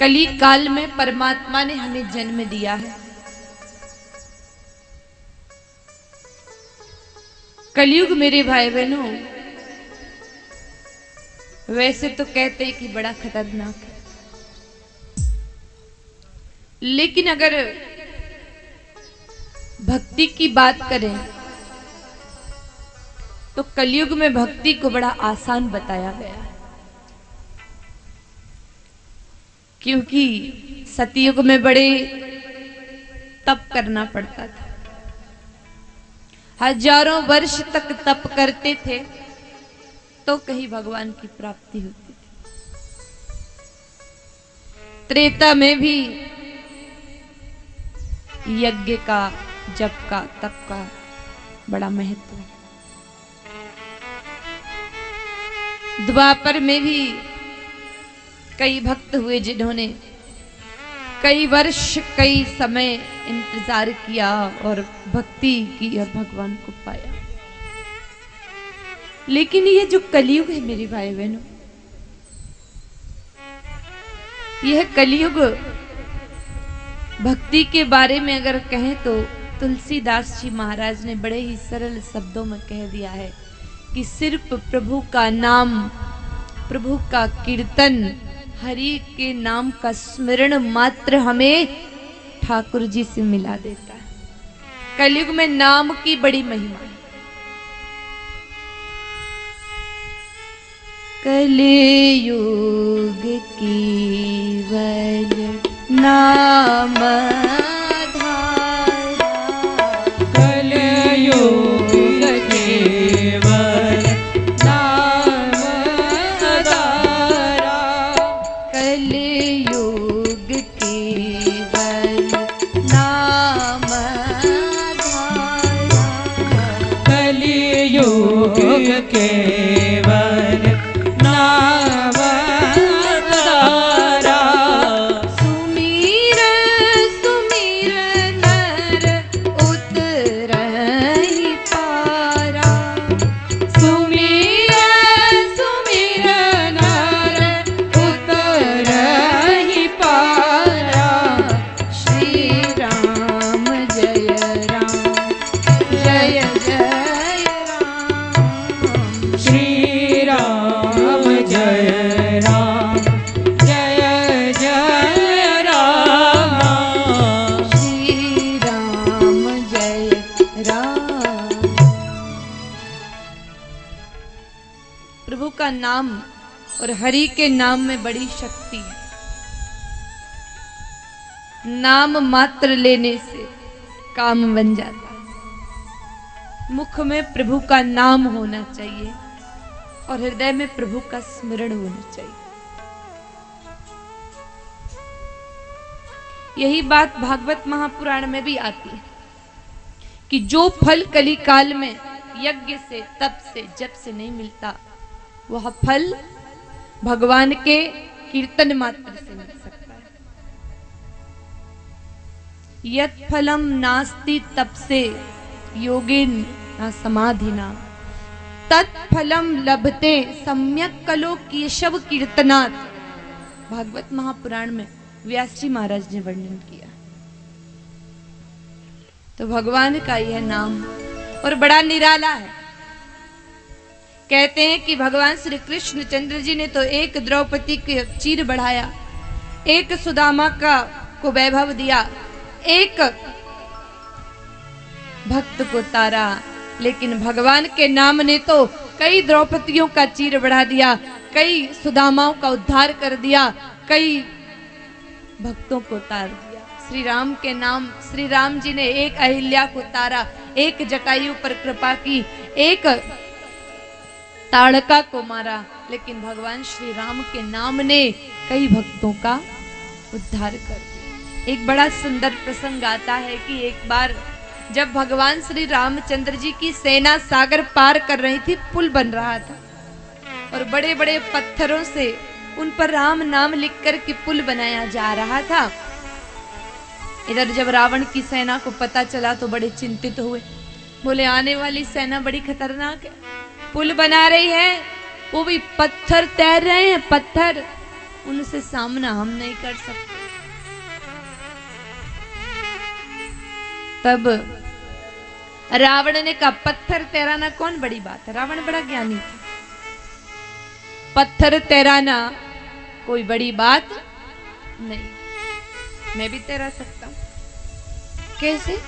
कली काल में परमात्मा ने हमें जन्म दिया है। कलयुग मेरे भाई बहनों वैसे तो कहते हैं कि बड़ा खतरनाक है, लेकिन अगर भक्ति की बात करें तो कलयुग में भक्ति को बड़ा आसान बताया गया है। क्योंकि सतयुग में बड़े तप करना पड़ता था, हजारों वर्ष तक तप करते थे तो कहीं भगवान की प्राप्ति होती थी। त्रेता में भी यज्ञ का, जप का, तप का बड़ा महत्व है। द्वापर में भी कई भक्त हुए जिन्होंने कई वर्ष कई समय इंतजार किया और भक्ति की और भगवान को पाया। लेकिन ये जो कलयुग है मेरे भाई बहनों, यह कलयुग भक्ति के बारे में अगर कहें तो तुलसीदास जी महाराज ने बड़े ही सरल शब्दों में कह दिया है कि सिर्फ प्रभु का नाम, प्रभु का कीर्तन, हरि के नाम का स्मरण मात्र हमें ठाकुर जी से मिला देता है। कलयुग में नाम की बड़ी महिमा है। कलयुग केवल नाम धारा, कलयुग केवल नाम धारा, कलयुग केवल नाम धारा, कलयुग केवल नाम धारा। सुमीर सुमीर नर उतरहि पारा, सुमीर सुमीर नर उतरहि पारा। श्री राम जय राम, जय जय राम, श्री राम जय राम, जय जय राम। श्री राम जय राम। प्रभु का नाम और हरि के नाम में बड़ी शक्ति है। नाम मात्र लेने से काम बन जाता है। मुख में प्रभु का नाम होना चाहिए और हृदय में प्रभु का स्मरण होना चाहिए। यही बात भागवत महापुराण में भी आती है कि जो फल कली काल में यज्ञ से, तप से, जप से नहीं मिलता, वह फल भगवान के कीर्तन मात्र से मिल सकता है। यत् फलम नास्ति तप से योगेन न समाधिना, तत्फलम लभते सम्यक कलो केशव कीर्तनात्। भागवत महापुराण में व्यास जी महाराज ने वर्णन किया। तो भगवान का यह नाम और बड़ा निराला है। कहते हैं कि भगवान श्री कृष्ण चंद्र जी ने तो एक द्रौपदी के चीर बढ़ाया, एक सुदामा को वैभव दिया, एक भक्त को तारा, लेकिन भगवान के नाम ने तो कई द्रौपदियों का चीर बढ़ा दिया, कई सुदामाओं का उद्धार कर दिया, कई भक्तों को तार दिया। श्री राम के नाम, श्री राम जी ने एक अहिल्या को तारा, एक जटायु पर कृपा की, एक ताड़का को मारा, लेकिन भगवान श्री राम के नाम ने कई भक्तों का उद्धार कर दिया। एक बड़ा सुंदर प्रसंग आता है कि एक बार जब भगवान श्री रामचंद्र जी की सेना सागर पार कर रही थी, पुल बन रहा था और बड़े बड़े पत्थरों से उन पर राम नाम लिखकर के पुल बनाया जा रहा था। इधर जब रावण की सेना को पता चला तो बड़े चिंतित हुए, बोले आने वाली सेना बड़ी खतरनाक है, पुल बना रही है, वो भी पत्थर तैर रहे हैं, पत्थर उनसे सामना हम नहीं कर सकते। तब रावण ने कहा पत्थर तैराना कौन बड़ी बात है। रावण बड़ा ज्ञानी था। पत्थर तैराना कोई बड़ी बात नहीं, मैं भी तैरा सकता हूं। कैसे?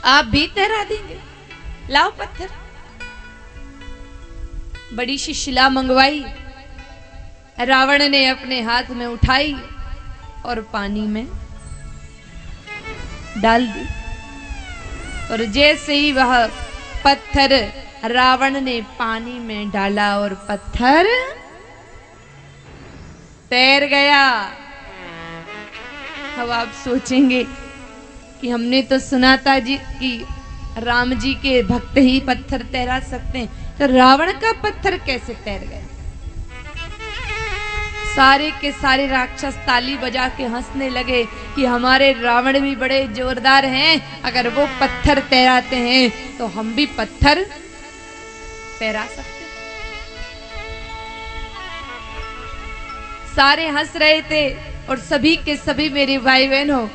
आप भी तैरा देंगे? लाओ पत्थर। बड़ी सी शिला मंगवाई, रावण ने अपने हाथ में उठाई और पानी में डाल दी। और जैसे ही वह पत्थर रावण ने पानी में डाला और पत्थर तैर गया। अब आप सोचेंगे कि हमने तो सुना था जी कि राम जी के भक्त ही पत्थर तैरा सकते हैं, तो रावण का पत्थर कैसे तैर गया? सारे के सारे राक्षस ताली बजा के हंसने लगे कि हमारे रावण भी बड़े जोरदार हैं, अगर वो पत्थर तैराते हैं तो हम भी पत्थर तैरा सकते हैं। सारे हंस रहे थे और सभी के सभी मेरे भाई बहनों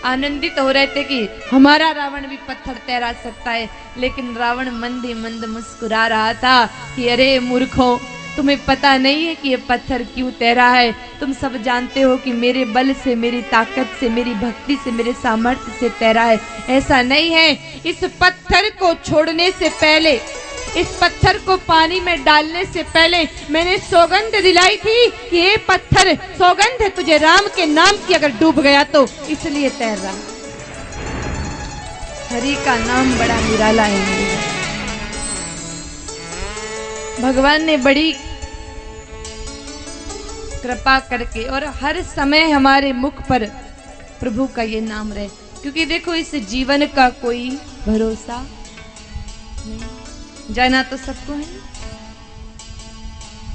आनंदित हो रहे थे कि हमारा रावण भी पत्थर तैरा सकता है। लेकिन रावण मंद ही मंद मुस्कुरा रहा था कि अरे मूर्खों, तुम्हें पता नहीं है कि ये पत्थर क्यों तैरा है। तुम सब जानते हो कि मेरे बल से, मेरी ताकत से, मेरी भक्ति से, मेरे सामर्थ्य से तैरा है। ऐसा नहीं है। इस पत्थर को छोड़ने से पहले, इस पत्थर को पानी में डालने से पहले मैंने सौगंध दिलाई थी कि ये पत्थर सौगंध है तुझे राम के नाम की, अगर डूब गया तो इसलिए तैर रहा। हरि का नाम बड़ा निराला है। भगवान ने बड़ी कृपा करके और हर समय हमारे मुख पर प्रभु का ये नाम रहे, क्योंकि देखो इस जीवन का कोई भरोसा नहीं, जाना तो सबको है।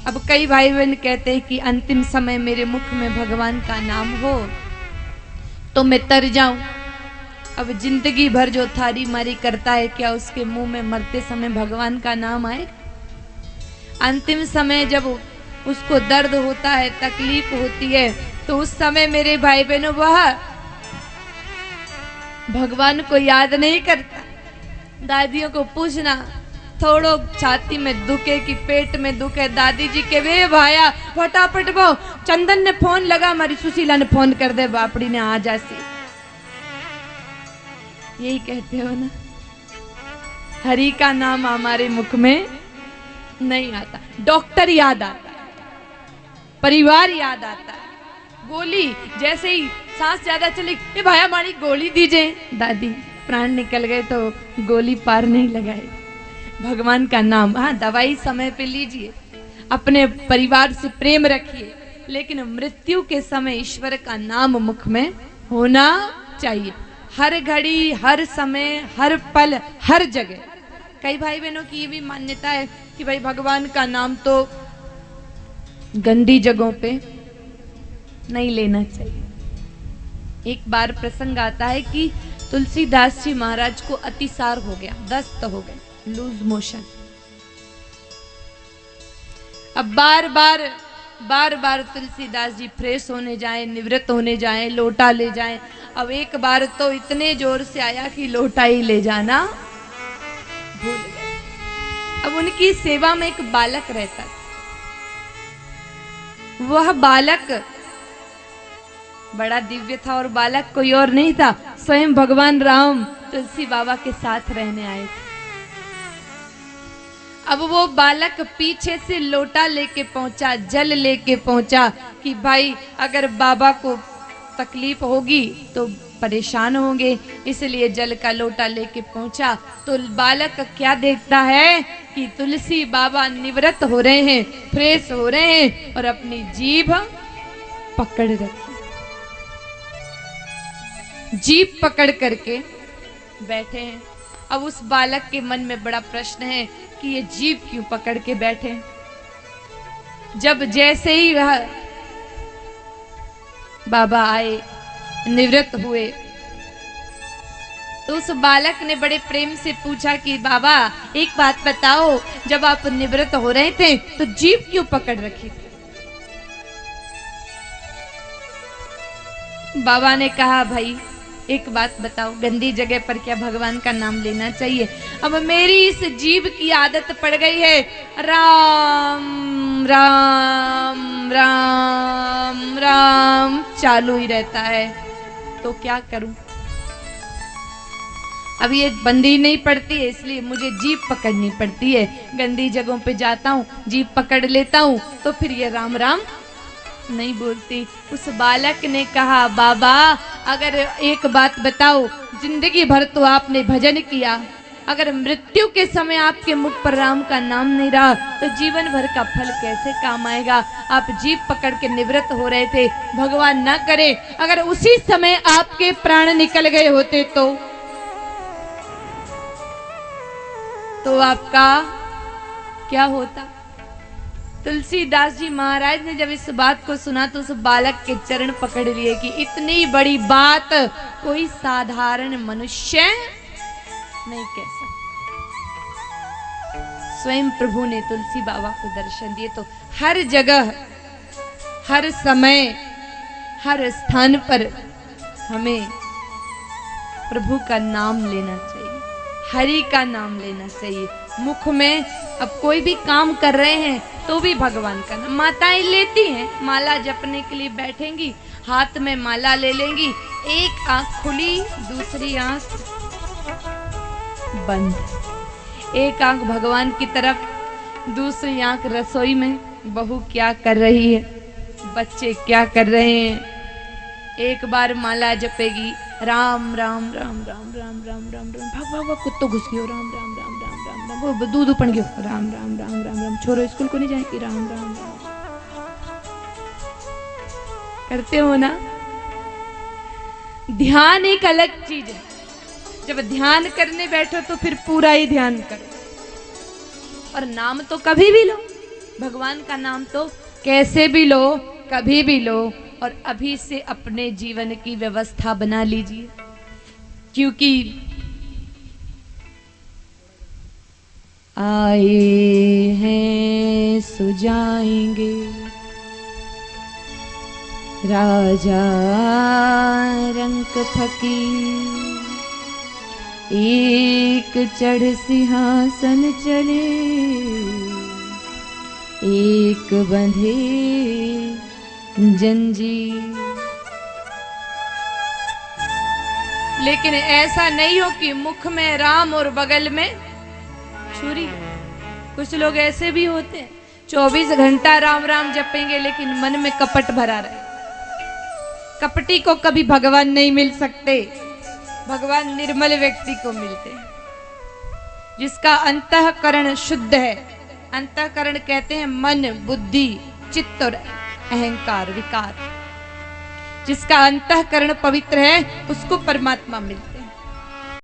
अब कई भाई बहन कहते हैं कि अंतिम समय मेरे मुख में भगवान का नाम हो तो मैं तर जाऊं। अब जिंदगी भर जो थारी मारी करता है, क्या उसके मुंह में मरते समय भगवान का नाम आए? अंतिम समय जब उसको दर्द होता है, तकलीफ होती है, तो उस समय मेरे भाई बहनों वह भगवान को याद नहीं करता। दादियों को पूछना, थोड़ो छाती में दुखे कि पेट में दुखे, दादी जी के वे भाया फटाफट वो चंदन ने फोन लगा, हमारी सुशीला ने फोन कर दे, बापड़ी ने आ जासी। यही कहते हो ना। हरि का नाम हमारे मुख में नहीं आता। डॉक्टर याद आता, परिवार याद आता, गोली जैसे ही सांस ज्यादा चली, ये भाया हमारी गोली दीजिए, दादी प्राण निकल गए तो गोली पार नहीं लगाए। भगवान का नाम, हाँ दवाई समय पे लीजिए, अपने परिवार से प्रेम रखिए, लेकिन मृत्यु के समय ईश्वर का नाम मुख में होना चाहिए। हर घड़ी, हर समय, हर पल, हर जगह। कई भाई बहनों की ये भी मान्यता है कि भाई भगवान का नाम तो गंदी जगहों पे नहीं लेना चाहिए। एक बार प्रसंग आता है कि तुलसीदास जी महाराज को अतिसार हो गया, दस्त हो गए, लूज मोशन। अब बार बार तुलसीदास जी फ्रेश होने जाएं, निवृत्त होने जाएं, लोटा ले जाएं। अब एक बार तो इतने जोर से आया कि लोटा ही ले जाना भूल गए। अब उनकी सेवा में एक बालक रहता था। वह बालक बड़ा दिव्य था और बालक कोई और नहीं था, स्वयं भगवान राम तुलसी बाबा के साथ रहने आए थे। अब वो बालक पीछे से लोटा लेके पहुंचा, जल लेके पहुंचा कि भाई अगर बाबा को तकलीफ होगी तो परेशान होंगे, इसलिए जल का लोटा लेके पहुंचा। तो बालक क्या देखता है कि तुलसी बाबा निवृत्त हो रहे हैं, फ्रेश हो रहे हैं और अपनी जीभ पकड़ रखी, जीभ पकड़ करके बैठे हैं। अब उस बालक के मन में बड़ा प्रश्न है कि ये जीभ क्यों पकड़ के बैठे। जब जैसे ही वह बाबा आए, निवृत्त हुए, तो उस बालक ने बड़े प्रेम से पूछा कि बाबा एक बात बताओ, जब आप निवृत्त हो रहे थे तो जीभ क्यों पकड़ रखी थी? बाबा ने कहा भाई एक बात बताओ, गंदी जगह पर क्या भगवान का नाम लेना चाहिए? अब मेरी इस जीभ की आदत पड़ गई है राम राम राम राम चालू ही रहता है, तो क्या करूं? अब ये बंदी नहीं पड़ती है, इसलिए मुझे जीभ पकड़नी पड़ती है। गंदी जगहों पे जाता हूँ, जीभ पकड़ लेता हूँ, तो फिर ये राम राम नहीं बोलती। उस बालक ने कहा बाबा अगर एक बात बताओ, जिंदगी भर तो आपने भजन किया, अगर मृत्यु के समय आपके मुख पर राम का नाम नहीं रहा तो जीवन भर का फल कैसे काम आएगा? आप जीभ पकड़ के निवृत्त हो रहे थे, भगवान न करे अगर उसी समय आपके प्राण निकल गए होते तो आपका क्या होता? तुलसीदास जी महाराज ने जब इस बात को सुना तो उस बालक के चरण पकड़ लिए कि इतनी बड़ी बात कोई साधारण मनुष्य नहीं कह सकता। स्वयं प्रभु ने तुलसी बाबा को दर्शन दिए। तो हर जगह, हर समय, हर स्थान पर हमें प्रभु का नाम लेना चाहिए, हरि का नाम लेना चाहिए। मुख में अब कोई भी काम कर रहे हैं तो भी भगवान का नाम। माताएं लेती हैं, माला जपने के लिए बैठेंगी, हाथ में माला ले लेंगी, एक आंख खुली दूसरी आंख बंद, एक आंख भगवान की तरफ, दूसरी आंख रसोई में, बहू क्या कर रही है, बच्चे क्या कर रहे हैं। एक बार माला जपेगी राम राम राम राम राम राम राम राम, भाग भाग भाग कुत्तो घुस गयो, राम राम राम राम राम राम, वो दूध उपन गयो, राम राम राम राम राम, छोरो स्कूल को नहीं जाएगी, राम राम राम। करते हो ना? ध्यान एक अलग चीज है। जब ध्यान करने बैठो तो फिर पूरा ही ध्यान करो, और नाम तो कभी भी लो, भगवान का नाम तो कैसे भी लो, कभी भी लो, और अभी से अपने जीवन की व्यवस्था बना लीजिए, क्योंकि आए हैं सो जाएंगे, राजा रंक फकीर, एक चढ़ सिंहासन चले, एक बंधे जंजीर। लेकिन ऐसा नहीं हो कि मुख में राम और बगल में छुरी। कुछ लोग ऐसे भी होते हैं 24 घंटा राम राम जपेंगे लेकिन मन में कपट भरा रहे। कपटी को कभी भगवान नहीं मिल सकते, भगवान निर्मल व्यक्ति को मिलते हैं, जिसका अंतःकरण शुद्ध है। अंतःकरण कहते हैं मन, बुद्धि, चित्त और अहंकार, विकार। जिसका अंतःकरण पवित्र है उसको परमात्मा मिलता है।